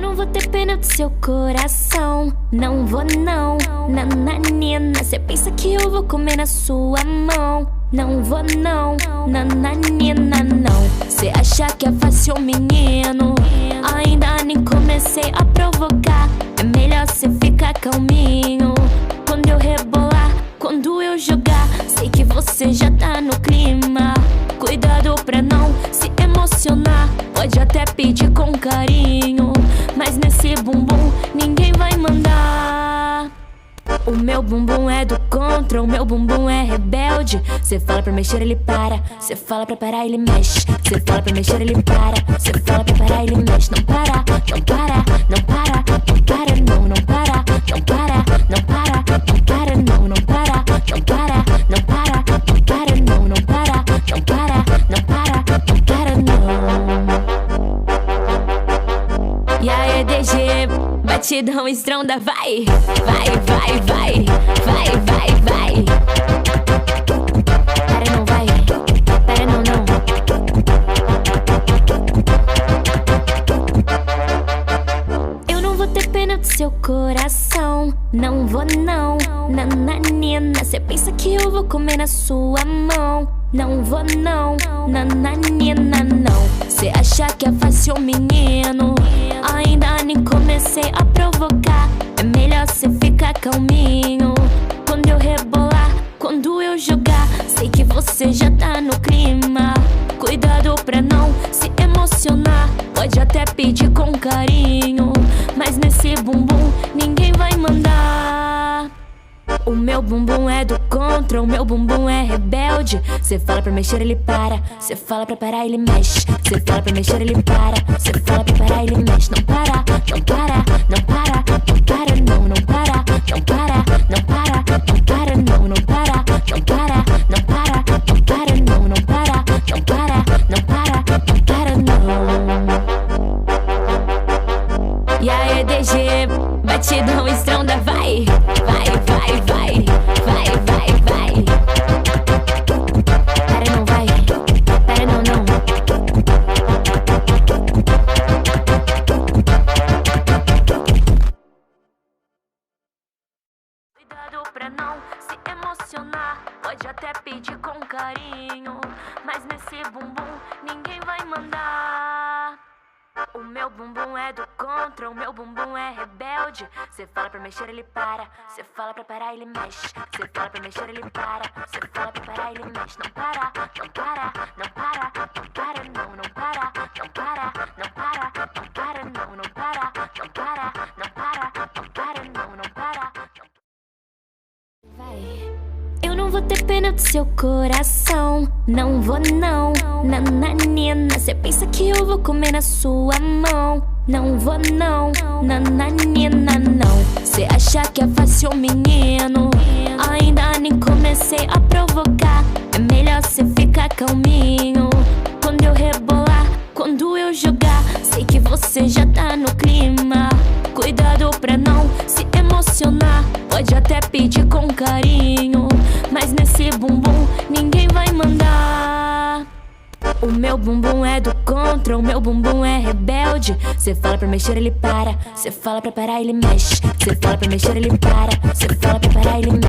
Eu não vou ter pena do seu coração. Não vou não, nananina. Cê pensa que eu vou comer na sua mão. Não vou não, nananina não. Cê acha que é fácil, menino? Ainda nem comecei a provocar. É melhor cê ficar calminho. Quando eu rebolar, quando eu jogar, sei que você já tá no clima. Cuidado pra não se emocionar. Pode até pedir com carinho, mas nesse bumbum ninguém vai mandar. O meu bumbum é do contra, o meu bumbum é rebelde. Cê fala pra mexer, ele para. Cê fala pra parar, ele mexe. Cê fala pra mexer, ele para. Cê fala pra parar, ele mexe. Não para, não para, não para, não para, não, não para, não para, não para, não para, não, não para, não para, não para, não para, não, não para, não para, não para, não para, não. E aí, DG, batidão estronda, vai, vai, vai, vai, vai, vai, vai. Para, não vai, para, não, não. Eu não vou ter pena do seu coração. Não vou não, nananina. Cê pensa que eu vou comer na sua mão. Não vou não, nananina não. Cê acha que é fácil, menino? Ainda nem comecei a provocar. É melhor cê ficar calminho. Quando eu rebolar, quando eu jogar, sei que você já tá no clima. Cuidado pra não se emocionar. Pode até pedir com carinho, mas nesse bumbum ninguém vai mandar. O meu bumbum é do contra, o meu bumbum é rebelde. Cê fala pra mexer, ele para. Cê fala pra parar, ele mexe. Cê fala pra mexer, ele para. Cê fala pra parar, ele mexe. Não para, não para, não para, não para, não, não para, não para, não para, não para, não, não para, não para, não para, não para, não, não para, não para, não para, não para, não. E aí, DG, batidão estronda, vai, vai, vai, vai, vai, vai, vai. Para, não vai, para, não, não. Cuidado pra não se emocionar. Pode até pedir com carinho, mas nesse bumbum ninguém vai mandar. O meu bumbum é do contra, o meu bumbum é rebelde. Cê fala pra mexer, ele para. Cê fala pra parar, ele mexe. Cê fala pra mexer, ele para. Cê fala pra parar, ele mexe. Não para, não para, não para, não para, não, não para, não para, não para, não para, não, não para, não para, não para, não para, não, não para. Vai. Eu não vou ter pena do seu coração. Não vou não, nananina. Cê pensa que eu vou comer na sua mão. Não vou não, nananina não. Cê acha que é fácil, menino? Ainda nem comecei a provocar. É melhor cê ficar calminho. Quando eu rebolar, quando eu jogar, sei que você já tá no clima. Cuidado pra não se emocionar. Pode até pedir com carinho, mas nesse bumbum ninguém vai mandar. O meu bumbum é do contra, o meu bumbum é rebelde. Cê fala pra mexer, ele para. Cê fala pra parar, ele mexe. Cê fala pra mexer, ele para. Cê fala pra parar, ele mexe.